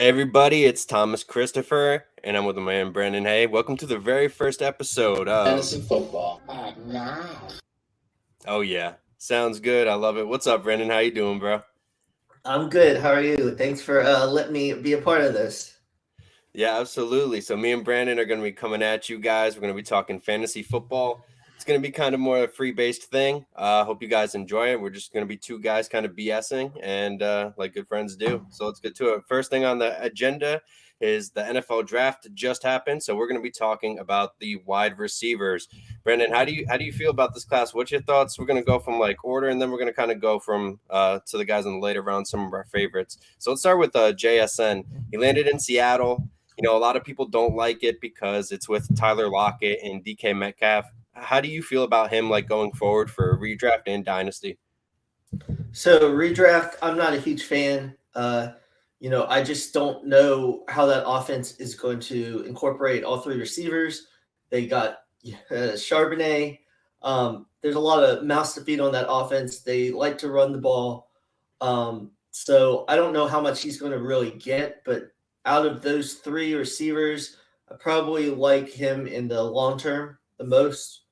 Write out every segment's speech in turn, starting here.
Hey everybody, it's Thomas Christopher, and I'm with my man Brandon Haye. Welcome to the very first episode of Fantasy football. Oh yeah, sounds good. I love it. What's up, Brandon? How you doing, bro? I'm good. How are you? Thanks for letting me be a part of this. Yeah, absolutely. So me and Brandon are going to be coming at you guys. We're going to be talking fantasy football. It's going to be kind of more a free-based thing. Hope you guys enjoy it. We're just going to be two guys kind of BSing and like good friends do. So let's get to it. First thing on the agenda is the NFL draft just happened. So we're going to be talking about the wide receivers. Brandon, how do you feel about this class? What's your thoughts? We're going to go from like order, and then we're going to kind of go from to the guys in the later round, some of our favorites. So let's start with JSN. He landed in Seattle. A lot of people don't like it because it's with Tyler Lockett and DK Metcalf. How do you feel about him like going forward for redraft and dynasty? So redraft, I'm not a huge fan. I just don't know how that offense is going to incorporate all three receivers. They got Charbonnet. There's a lot of mouths to feed on that offense. They like to run the ball. So I don't know how much he's going to really get, but out of those three receivers, I probably like him in the long term the most.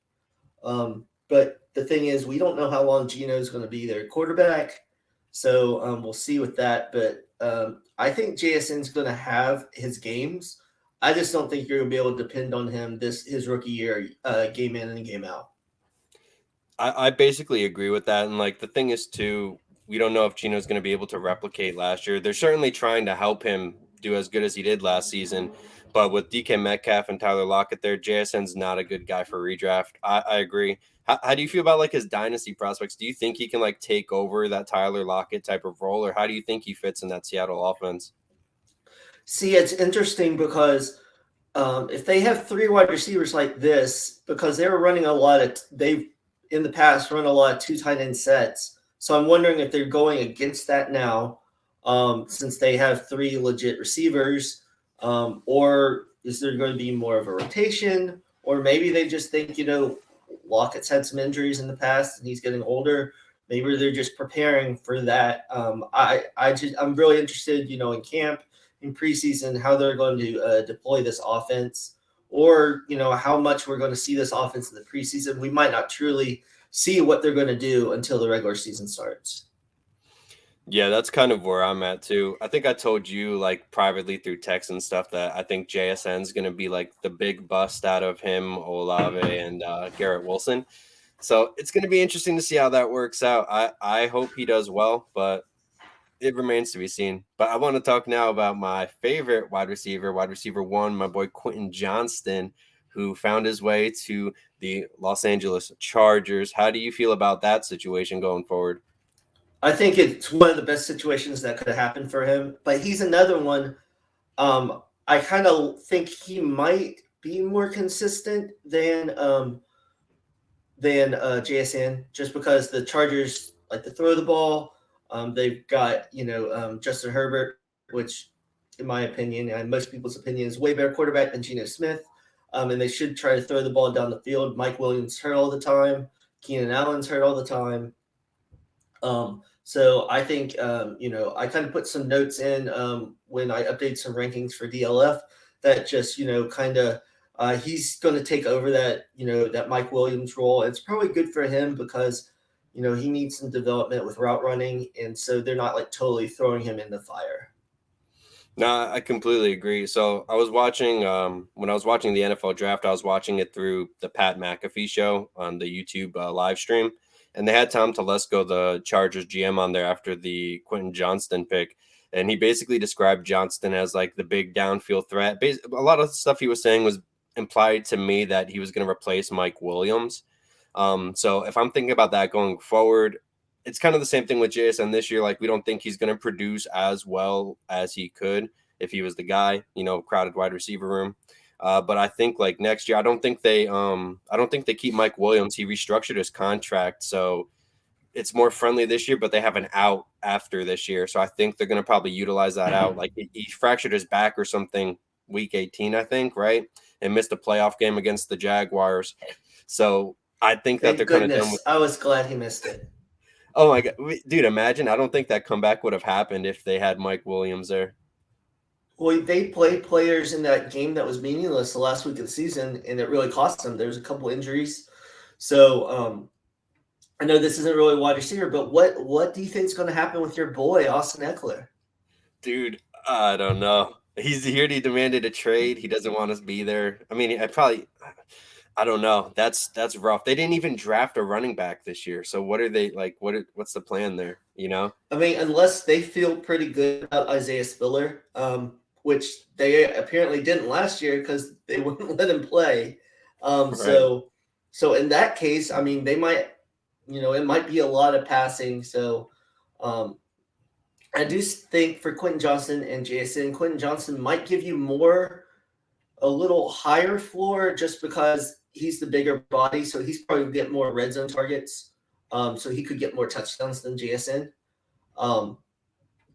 But the thing is, we don't know how long Gino is going to be their quarterback. So we'll see with that. But I think JSN is going to have his games. I just don't think you're going to be able to depend on him his rookie year, game in and game out. I basically agree with that. And like the thing is too, we don't know if Gino's going to be able to replicate last year. They're certainly trying to help him do as good as he did last season. But with DK Metcalf and Tyler Lockett there, JSN's not a good guy for redraft. I agree. How do you feel about like his dynasty prospects? Do you think he can like take over that Tyler Lockett type of role, or how do you think he fits in that Seattle offense? See, it's interesting because if they have three wide receivers like this, because they were running they've in the past run a lot of two tight end sets. So I'm wondering if they're going against that now, since they have three legit receivers, or is there going to be more of a rotation, or maybe they just think Lockett's had some injuries in the past and he's getting older. Maybe they're just preparing for that. I'm really interested, in camp in preseason, how they're going to deploy this offense, or how much we're going to see this offense in the preseason. We might not truly see what they're going to do until the regular season starts. Yeah, that's kind of where I'm at too. I think I told you like privately through text and stuff that I think JSN's going to be like the big bust out of him, Olave, and Garrett Wilson. So it's going to be interesting to see how that works out. I hope he does well, but it remains to be seen. But I want to talk now about my favorite wide receiver one, my boy Quentin Johnston, who found his way to the Los Angeles Chargers. How do you feel about that situation going forward? I think it's one of the best situations that could have happened for him, but he's another one. I kind of think he might be more consistent than JSN, just because the Chargers like to throw the ball. They've got Justin Herbert, which, in my opinion, and most people's opinion, is way better quarterback than Geno Smith. And they should try to throw the ball down the field. Mike Williams hurt all the time. Keenan Allen's hurt all the time. So I think I kind of put some notes in when I updated some rankings for DLF that just kind of he's going to take over that Mike Williams role. It's probably good for him because he needs some development with route running, and so they're not like totally throwing him in the fire. No, I completely agree. So I was watching when I was watching the NFL draft, I was watching it through the Pat McAfee show on the YouTube live stream, and they had Tom Telesco, the Chargers GM, on there after the Quentin Johnston pick, and he basically described Johnston as like the big downfield threat. A lot of the stuff he was saying was implied to me that he was going to replace Mike Williams. So if I'm thinking about that going forward, it's kind of the same thing with JSN this year. Like, we don't think he's going to produce as well as he could if he was the guy, crowded wide receiver room. But I think like next year, I don't think they keep Mike Williams. He restructured his contract, so it's more friendly this year, but they have an out after this year. So I think they're going to probably utilize that out. Like he fractured his back or something week 18, I think, right? And missed a playoff game against the Jaguars. So I think that Thank they're kind of done goodness. with. I was glad he missed it. Oh my God, dude! Imagine. I don't think that comeback would have happened if they had Mike Williams there. Well, they played players in that game that was meaningless the last week of the season, and it really cost them. There's a couple injuries. So I know this isn't really a wide receiver, but what do you think is going to happen with your boy, Austin Eckler? Dude, I don't know. He's here. He demanded a trade. He doesn't want us to be there. I mean, I don't know. That's rough. They didn't even draft a running back this year. So what are they like? What's the plan there? You know? I mean, unless they feel pretty good about Isaiah Spiller, which they apparently didn't last year because they wouldn't let him play. Right. So in that case, I mean, they might, it might be a lot of passing. So um, I do think for Quentin Johnston and Jason, Quentin Johnston might give you a little higher floor just because he's the bigger body. So he's probably get more red zone targets. So he could get more touchdowns than JSN.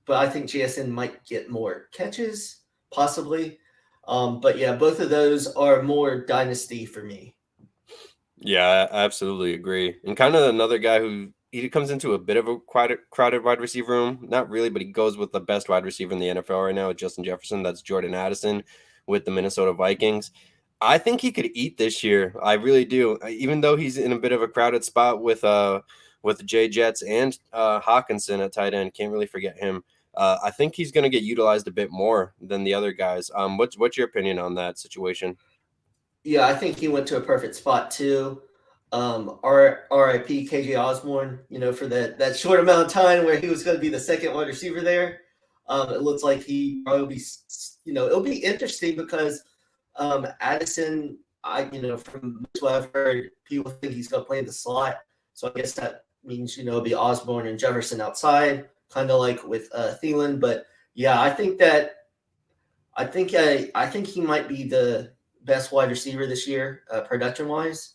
But I think JSN might get more catches, possibly. But yeah, both of those are more dynasty for me. Yeah, I absolutely agree. And kind of another guy who he comes into a bit of a crowded wide receiver room. Not really, but he goes with the best wide receiver in the NFL right now, Justin Jefferson. That's Jordan Addison with the Minnesota Vikings. I think he could eat this year. I really do. Even though he's in a bit of a crowded spot with Jay Jets and Hawkinson at tight end. Can't really forget him. I think he's going to get utilized a bit more than the other guys. What's your opinion on that situation? Yeah, I think he went to a perfect spot too. RIP KJ Osborne, for that short amount of time where he was going to be the second wide receiver there. It looks like he probably, it'll be interesting because Addison, from what I've heard, people think he's going to play in the slot. So I guess that means, it'll be Osborne and Jefferson outside, kind of like with Thielen. But yeah, I think he might be the best wide receiver this year, production wise.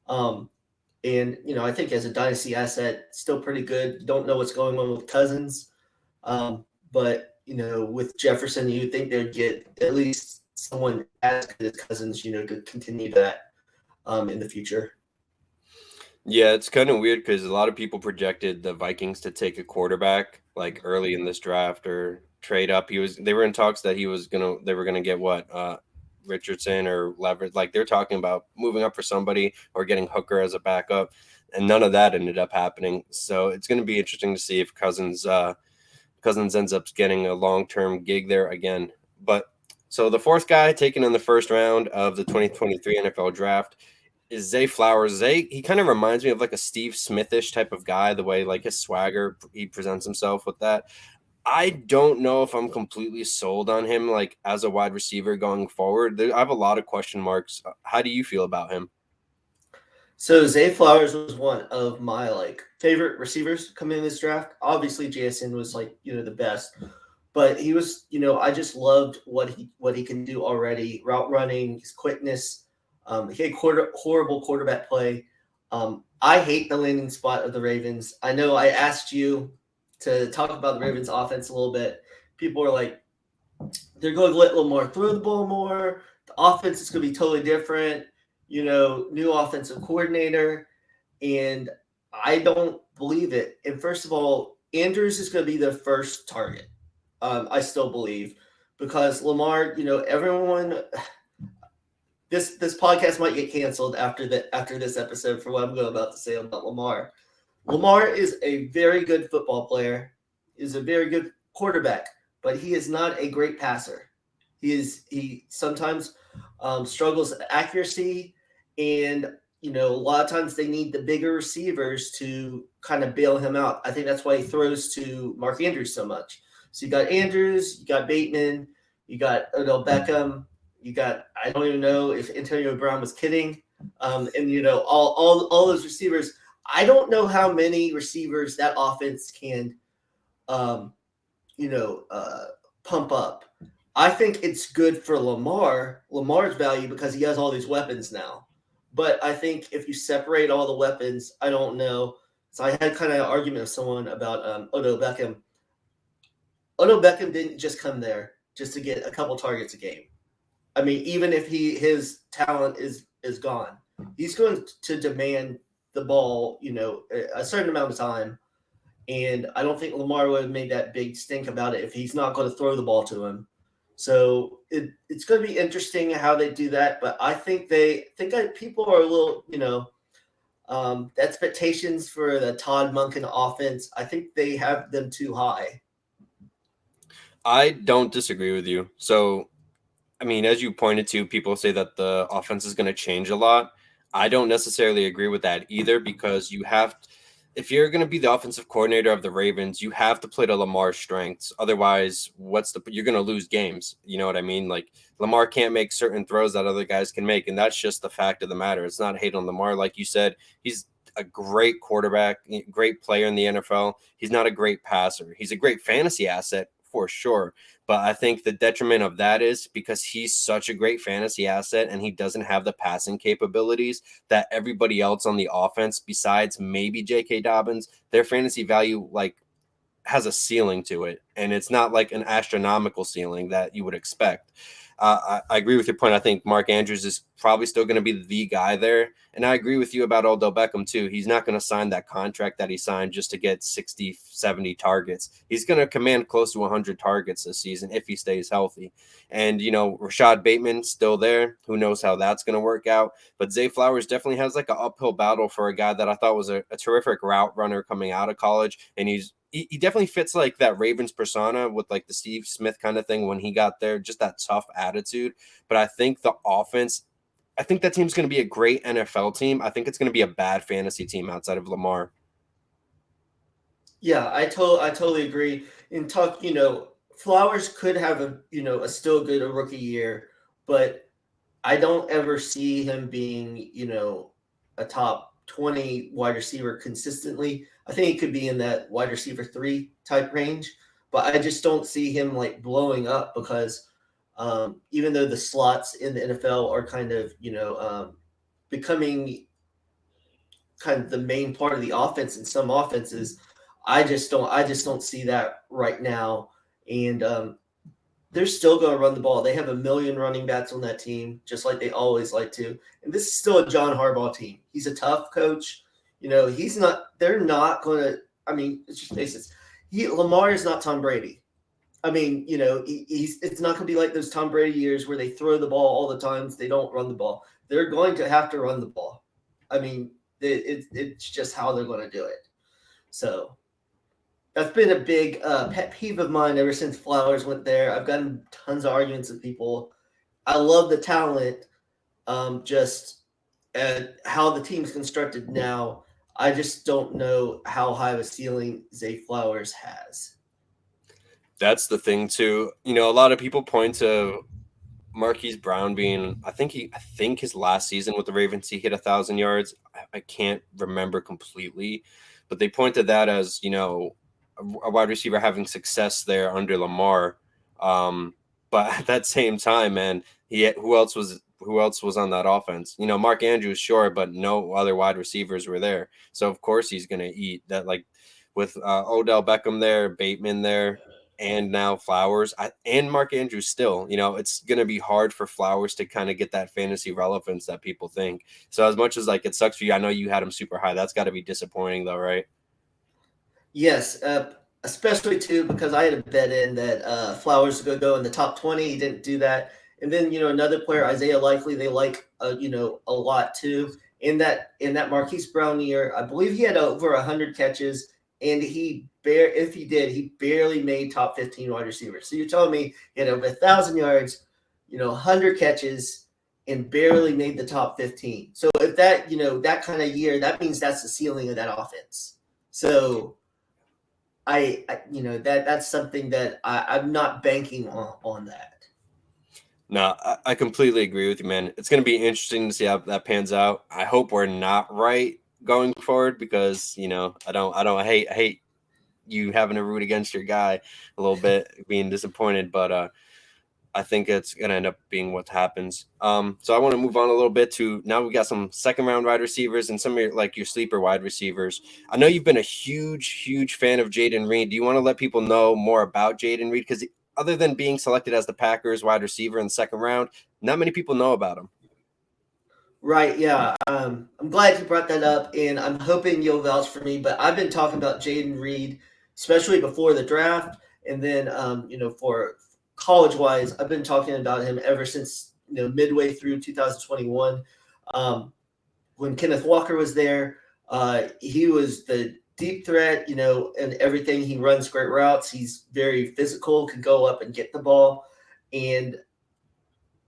And I think as a dynasty asset, still pretty good. You don't know what's going on with Cousins, but with Jefferson, you think they'd get at least someone as good as Cousins, to continue that in the future. Yeah, it's kind of weird because a lot of people projected the Vikings to take a quarterback like early in this draft or trade up. They were in talks that they were gonna get what Richardson or Leverett. Like they're talking about moving up for somebody or getting Hooker as a backup, and none of that ended up happening. So it's gonna be interesting to see if Cousins ends up getting a long-term gig there again. But so the fourth guy taken in the first round of the 2023 NFL draft is Zay Flowers. He kind of reminds me of like a Steve Smithish type of guy, the way like his swagger, he presents himself with that. I don't know if I'm completely sold on him like as a wide receiver going forward. I have a lot of question marks. How do you feel about him? So Zay Flowers was one of my favorite receivers coming in this draft. Obviously, JSN was the best, but he was I just loved what he can do already. Route running, his quickness. He had horrible quarterback play. I hate the landing spot of the Ravens. I know I asked you to talk about the Ravens offense a little bit. People are like, they're going to let Lamar throw the ball more. The offense is going to be totally different. New offensive coordinator. And I don't believe it. And first of all, Andrews is going to be the first target. I still believe because Lamar, everyone, this podcast might get canceled after this episode for what I'm about to say about Lamar. Lamar is a very good football player, is a very good quarterback, but he is not a great passer. He sometimes struggles with accuracy, and a lot of times they need the bigger receivers to kind of bail him out. I think that's why he throws to Mark Andrews so much. So you got Andrews, you got Bateman, you got Odell Beckham, you got I don't even know if Antonio Brown was kidding, and all those receivers. I don't know how many receivers that offense can, pump up. I think it's good for Lamar's value because he has all these weapons now. But I think if you separate all the weapons, I don't know. So I had kind of an argument with someone about Odell Beckham. Odell Beckham didn't just come there just to get a couple targets a game. I mean, even if his talent is gone, he's going to demand the ball, a certain amount of time. And I don't think Lamar would have made that big stink about it if he's not going to throw the ball to him. So it's going to be interesting how they do that. But I think people are a little, the expectations for the Todd Monken offense, I think they have them too high. I don't disagree with you. So, I mean, as you pointed to, people say that the offense is going to change a lot. I don't necessarily agree with that either because if you're going to be the offensive coordinator of the Ravens, you have to play to Lamar's strengths. Otherwise, you're going to lose games. You know what I mean? Like Lamar can't make certain throws that other guys can make, and that's just the fact of the matter. It's not hate on Lamar, like you said. He's a great quarterback, great player in the NFL. He's not a great passer. He's a great fantasy asset for sure. But I think the detriment of that is because he's such a great fantasy asset and he doesn't have the passing capabilities that everybody else on the offense, besides maybe J.K. Dobbins, their fantasy value has a ceiling to it, and it's not like an astronomical ceiling that you would expect. I agree with your point. I think Mark Andrews is probably still going to be the guy there. And I agree with you about Odell Beckham, too. He's not going to sign that contract that he signed just to get 60, 70 targets. He's going to command close to 100 targets this season if he stays healthy. And, Rashad Bateman's still there. Who knows how that's going to work out. But Zay Flowers definitely has like an uphill battle for a guy that I thought was a terrific route runner coming out of college. And he definitely fits like that Ravens persona with like the Steve Smith kind of thing when he got there, just that tough attitude. But I think I think that team's going to be a great NFL team. I think it's going to be a bad fantasy team outside of Lamar. Yeah, I totally agree. In talk, Flowers could have a still good rookie year, but I don't ever see him being, a top 20 wide receiver consistently. I think he could be in that wide receiver 3 type range, but I just don't see him like blowing up because even though the slots in the NFL are kind of, becoming kind of the main part of the offense in some offenses, I just don't see that right now. And they're still going to run the ball. They have a million running backs on that team, just like they always like to. And this is still a John Harbaugh team. He's a tough coach. He's not. They're not going to. I mean, let's just face it. Lamar is not Tom Brady. I mean, it's not going to be like those Tom Brady years where they throw the ball all the times. They don't run the ball. They're going to have to run the ball. I mean, it's just how they're going to do it. So that's been a big pet peeve of mine ever since Flowers went there. I've gotten tons of arguments with people. I love the talent, just how the team's constructed now. I just don't know how high of a ceiling Zay Flowers has. That's the thing too. A lot of people point to Marquise Brown being, I think his last season with the Ravens, he hit 1,000 yards. I can't remember completely, but they point to that as, a wide receiver having success there under Lamar. But at that same time, man, who else was on that offense? Mark Andrews, sure, but no other wide receivers were there. So of course he's gonna eat that. Like with Odell Beckham there, Bateman there, and now Flowers and Mark Andrews still. It's gonna be hard for Flowers to kind of get that fantasy relevance that people think. So as much as like it sucks for you, I know you had him super high. That's got to be disappointing though, right? Yes, especially too because I had a bet in that Flowers would go in the top 20. He didn't do that, and then another player, Isaiah Likely, they like a lot too. In that Marquise Brown year, I believe he had over 100 catches, and if he did, he barely made top 15 wide receivers. So you're telling me he had over 1,000 yards, 100 catches, and barely made the top 15. So if that kind of year, that means that's the ceiling of that offense. So that's something that I'm not banking on that. No, I completely agree with you, man. It's going to be interesting to see how that pans out. I hope we're not right going forward because I hate you having to root against your guy a little bit, being disappointed, but I think it's going to end up being what happens. So I want to move on a little bit to now we got some second round wide receivers and some of your sleeper wide receivers. I know you've been a huge fan of Jayden Reed. Do you want to let people know more about Jayden Reed? Because other than being selected as the Packers wide receiver in the second round, not many people know about him. Right, yeah. I'm glad you brought that up, and I'm hoping you'll vouch for me. But I've been talking about Jayden Reed, especially before the draft, and then for college-wise, I've been talking about him ever since midway through 2021. When Kenneth Walker was there, he was the deep threat, and everything. He runs great routes. He's very physical, can go up and get the ball. And,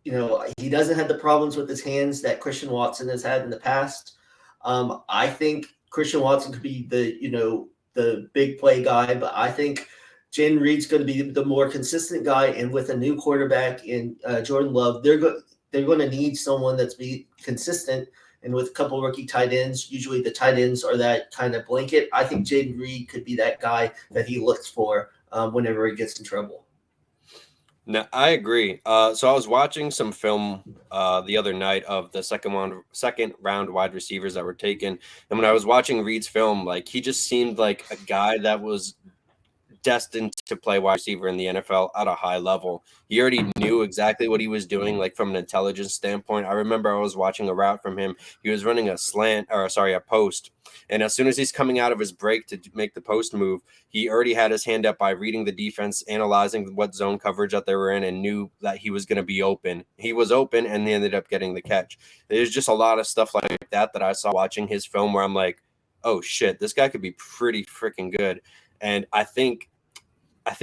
he doesn't have the problems with his hands that Christian Watson has had in the past. I think Christian Watson could be the big play guy, but I think Jaden Reed's going to be the more consistent guy. And with a new quarterback in Jordan Love, they're going to need someone that's be consistent. And with a couple rookie tight ends, usually the tight ends are that kind of blanket. I think Jaden Reed could be that guy that he looks for whenever he gets in trouble. No, I agree. So I was watching some film the other night of the second round wide receivers that were taken, and when I was watching Reed's film, like he just seemed like a guy that was destined to play wide receiver in the NFL at a high level. He already knew exactly what he was doing, like from an intelligence standpoint. I remember I was watching a route from him. He was running a post. And as soon as he's coming out of his break to make the post move, he already had his hand up by reading the defense, analyzing what zone coverage that they were in, and knew that he was going to be open. He was open, and he ended up getting the catch. There's just a lot of stuff like that I saw watching his film where I'm like, oh shit, this guy could be pretty freaking good. And I think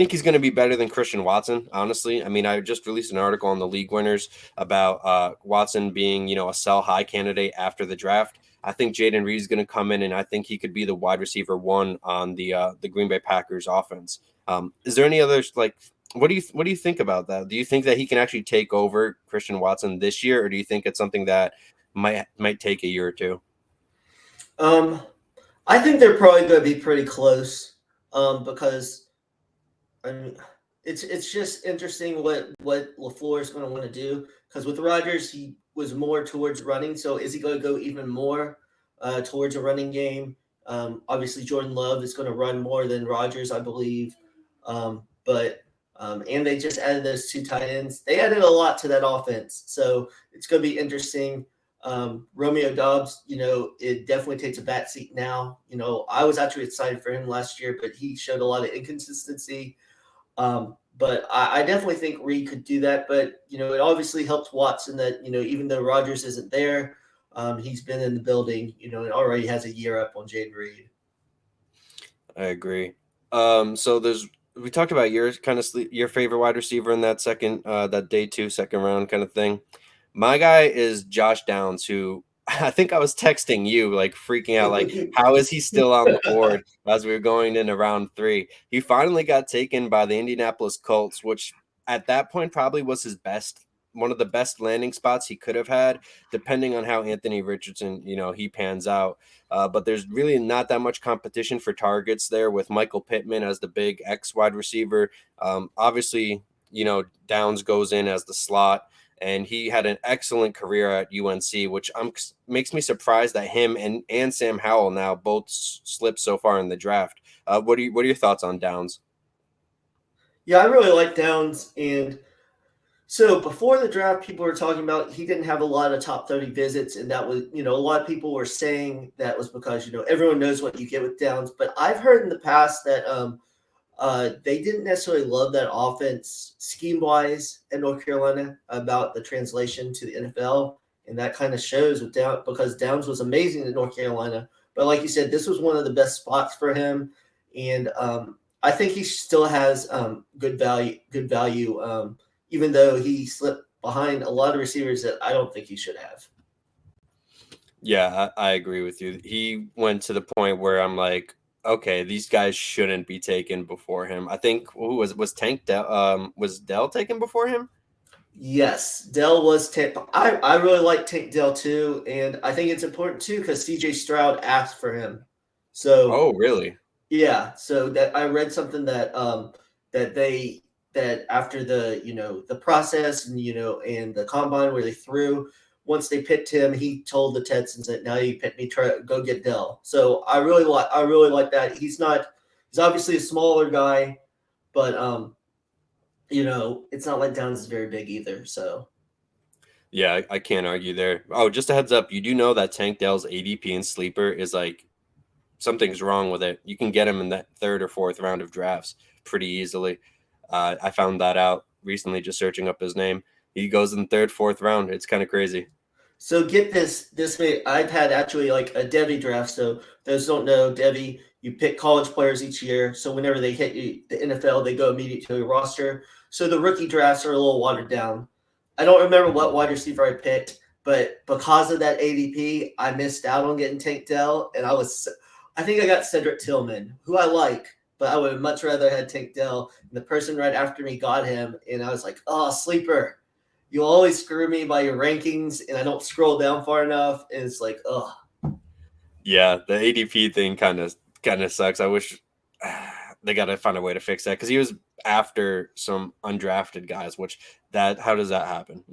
he's going to be better than Christian Watson, honestly. I mean, I just released an article on the league winners about Watson being, a sell high candidate after the draft. I think Jaden Reed is going to come in, and I think he could be the wide receiver one on the Green Bay Packers offense. Is there any others what do you think about that? Do you think that he can actually take over Christian Watson this year, or do you think it's something that might take a year or two? I think they're probably going to be pretty close because I mean, it's just interesting what LaFleur is going to want to do, because with Rodgers, he was more towards running. So is he going to go even more towards a running game? Obviously, Jordan Love is going to run more than Rodgers, I believe. And they just added those two tight ends. They added a lot to that offense. So it's going to be interesting. Romeo Doubs, it definitely takes a backseat now. I was actually excited for him last year, but he showed a lot of inconsistency. But I definitely think Reed could do that. But, it obviously helps Watson that, even though Rodgers isn't there, he's been in the building, and already has a year up on Jaden Reed. I agree. So we talked about your favorite wide receiver in that that day 2 second round kind of thing. My guy is Josh Downs, who I think I was texting you, like freaking out, like how is he still on the board as we were going into round 3? He finally got taken by the Indianapolis Colts, which at that point probably was one of the best landing spots he could have had, depending on how Anthony Richardson, he pans out. But there's really not that much competition for targets there with Michael Pittman as the big X wide receiver. Obviously, Downs goes in as the slot. And he had an excellent career at UNC, which makes me surprised that him and Sam Howell now both slipped so far in the draft. What are your thoughts on Downs? Yeah, I really like Downs. And so before the draft, people were talking about he didn't have a lot of top 30 visits. And that was, a lot of people were saying that was because, everyone knows what you get with Downs. But I've heard in the past that they didn't necessarily love that offense scheme-wise at North Carolina about the translation to the NFL, and that kind of shows with Downs, because Downs was amazing at North Carolina. But like you said, this was one of the best spots for him, and I think he still has good value. Even though he slipped behind a lot of receivers that I don't think he should have. Yeah, I agree with you. He went to the point where I'm like, okay, these guys shouldn't be taken before him. I think who was Dell taken before him? Yes, Dell was taken. I really like Tank Dell too, and I think it's important too because CJ Stroud asked for him. So oh, really? Yeah, so that I read something that that after the process and and the combine where they threw, once they picked him, he told the Texans that now you pick me, try go get Dell. So I really like that. He's obviously a smaller guy, but it's not like Downs is very big either. So Yeah, I can't argue there. Oh, just a heads up, you do know that Tank Dell's ADP in sleeper is like something's wrong with it. You can get him in that 3rd or 4th round of drafts pretty easily. I found that out recently just searching up his name. He goes in the third, fourth round. It's kind of crazy. So get this. This may I've had actually like a Devy draft. So those don't know Devy. You pick college players each year. So whenever they hit the NFL, they go immediately to your roster. So the rookie drafts are a little watered down. I don't remember what wide receiver I picked, but because of that ADP, I missed out on getting Tank Dell, and I think I got Cedric Tillman, who I like, but I would have much rather had Tank Dell. And the person right after me got him, and I was like, oh, sleeper. You always screw me by your rankings, and I don't scroll down far enough, and it's like, ugh. Yeah, the ADP thing kind of sucks. I wish they got to find a way to fix that because he was after some undrafted guys. Which how does that happen?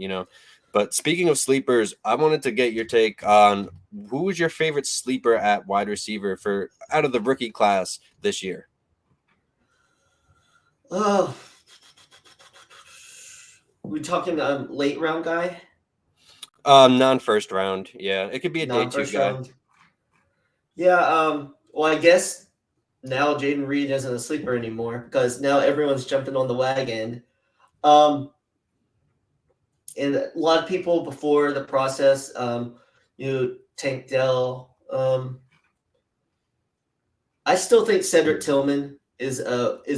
But speaking of sleepers, I wanted to get your take on who was your favorite sleeper at wide receiver for out of the rookie class this year. Oh, we talking late round guy? Non-first round. Yeah, it could be a day two Non-first guy. round. Yeah. Well, I guess now Jaden Reed isn't a sleeper anymore because now everyone's jumping on the wagon. Um, and a lot of people before the process, Tank Dell. I still think Cedric Tillman is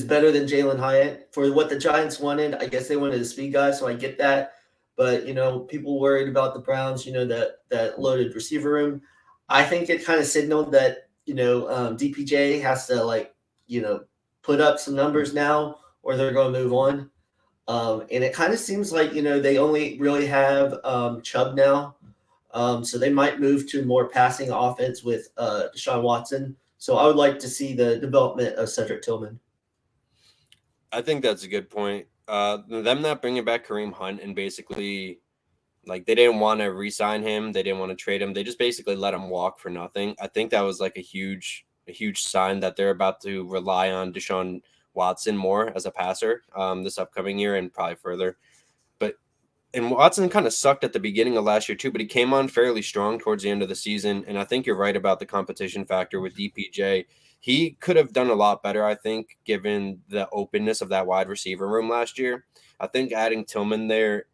better than Jalen Hyatt for what the Giants wanted. I guess they wanted a speed guy, so I get that. But people worried about the Browns. That loaded receiver room. I think it kind of signaled that DPJ has to put up some numbers now, or they're going to move on. And it kind of seems like they only really have Chubb now, so they might move to more passing offense with Deshaun Watson. So I would like to see the development of Cedric Tillman. I think that's a good point. Them not bringing back Kareem Hunt and basically, like, they didn't want to re-sign him. They didn't want to trade him. They just basically let him walk for nothing. I think that was like a huge sign that they're about to rely on Deshaun Watson more as a passer this upcoming year and probably further. And Watson kind of sucked at the beginning of last year too, but he came on fairly strong towards the end of the season. And I think you're right about the competition factor with DPJ. He could have done a lot better, I think, given the openness of that wide receiver room last year. I think adding Tillman there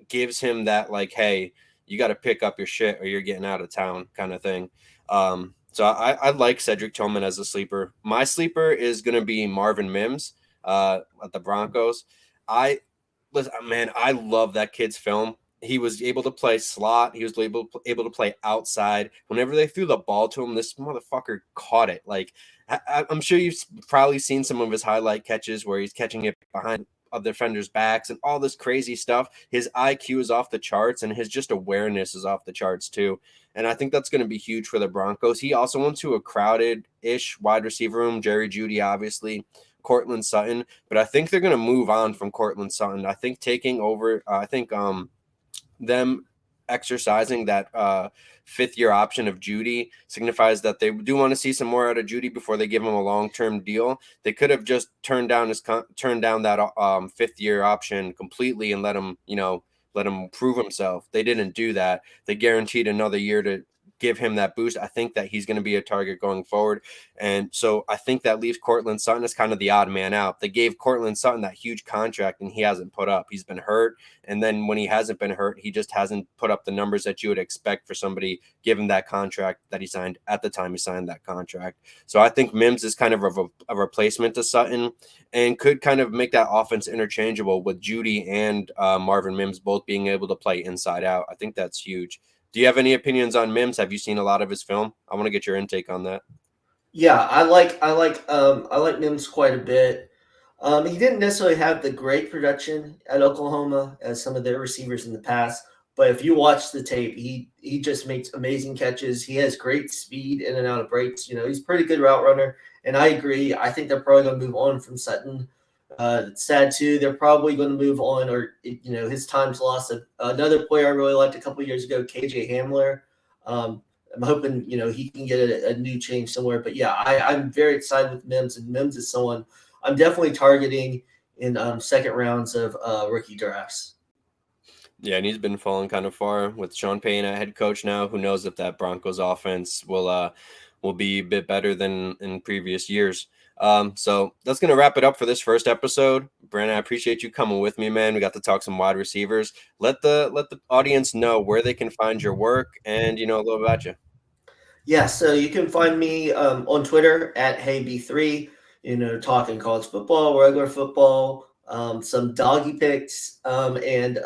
gives him that, like, hey, you got to pick up your shit or you're getting out of town kind of thing. So I like Cedric Tillman as a sleeper. My sleeper is going to be Marvin Mims at the Broncos. Listen, man, I love that kid's film. He was able to play slot. He was able to play outside. Whenever they threw the ball to him, this motherfucker caught it. Like, I'm sure you've probably seen some of his highlight catches where he's catching it behind of defenders' backs and all this crazy stuff. His IQ is off the charts and his just awareness is off the charts too. And I think that's going to be huge for the Broncos. He also went to a crowded-ish wide receiver room. Jerry Jeudy, obviously. Cortland Sutton, but I think they're going to move on from Cortland Sutton. I think taking over, them exercising that fifth-year option of Jeudy signifies that they do want to see some more out of Jeudy before they give him a long-term deal. They could have just turned down that fifth-year option completely and let him prove himself. They didn't do that. They guaranteed another year to give him that boost. I think that he's going to be a target going forward. And so I think that leaves Cortland Sutton as kind of the odd man out. They gave Cortland Sutton that huge contract and he hasn't put up. He's been hurt. And then when he hasn't been hurt, he just hasn't put up the numbers that you would expect for somebody given that contract that he signed at the time he signed that contract. So I think Mims is kind of a replacement to Sutton and could kind of make that offense interchangeable with Jeudy and Marvin Mims both being able to play inside out. I think that's huge. Do you have any opinions on Mims? Have you seen a lot of his film? I want to get your intake on that. Yeah, I like Mims quite a bit. He didn't necessarily have the great production at Oklahoma as some of their receivers in the past, but if you watch the tape, he just makes amazing catches. He has great speed in and out of breaks. He's a pretty good route runner, and I agree. I think they're probably going to move on from Sutton. It's sad too. They're probably going to move on, or his time's lost. Another player I really liked a couple of years ago, KJ Hamler. I'm hoping he can get a new change somewhere. But yeah, I'm very excited with Mims, and Mims is someone I'm definitely targeting in second rounds of rookie drafts. Yeah, and he's been falling kind of far with Sean Payton at head coach now. Who knows if that Broncos offense will be a bit better than in previous years. So that's going to wrap it up for this first episode. Brandon, I appreciate you coming with me, man. We got to talk some wide receivers. Let the audience know where they can find your work and, a little about you. Yeah, so you can find me on Twitter at HeyB3, talking college football, regular football, some doggy picks, and,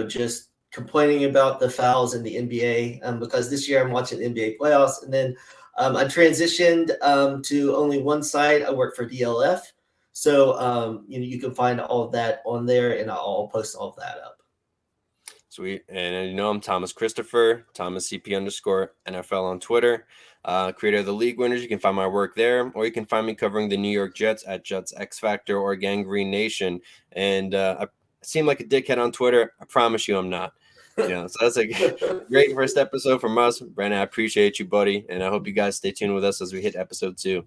just complaining about the fouls in the NBA because this year I'm watching NBA playoffs. And then I transitioned to only one site. I work for DLF. So, you can find all of that on there, and I'll post all of that up. Sweet. And I'm Thomas Christopher, Thomas CP_NFL on Twitter, creator of the League Winners. You can find my work there, or you can find me covering the New York Jets at JetsXFactor or GangGreenNation. And I seem like a dickhead on Twitter. I promise you I'm not. So that's a great first episode from us. Brandon, I appreciate you, buddy. And I hope you guys stay tuned with us as we hit episode 2.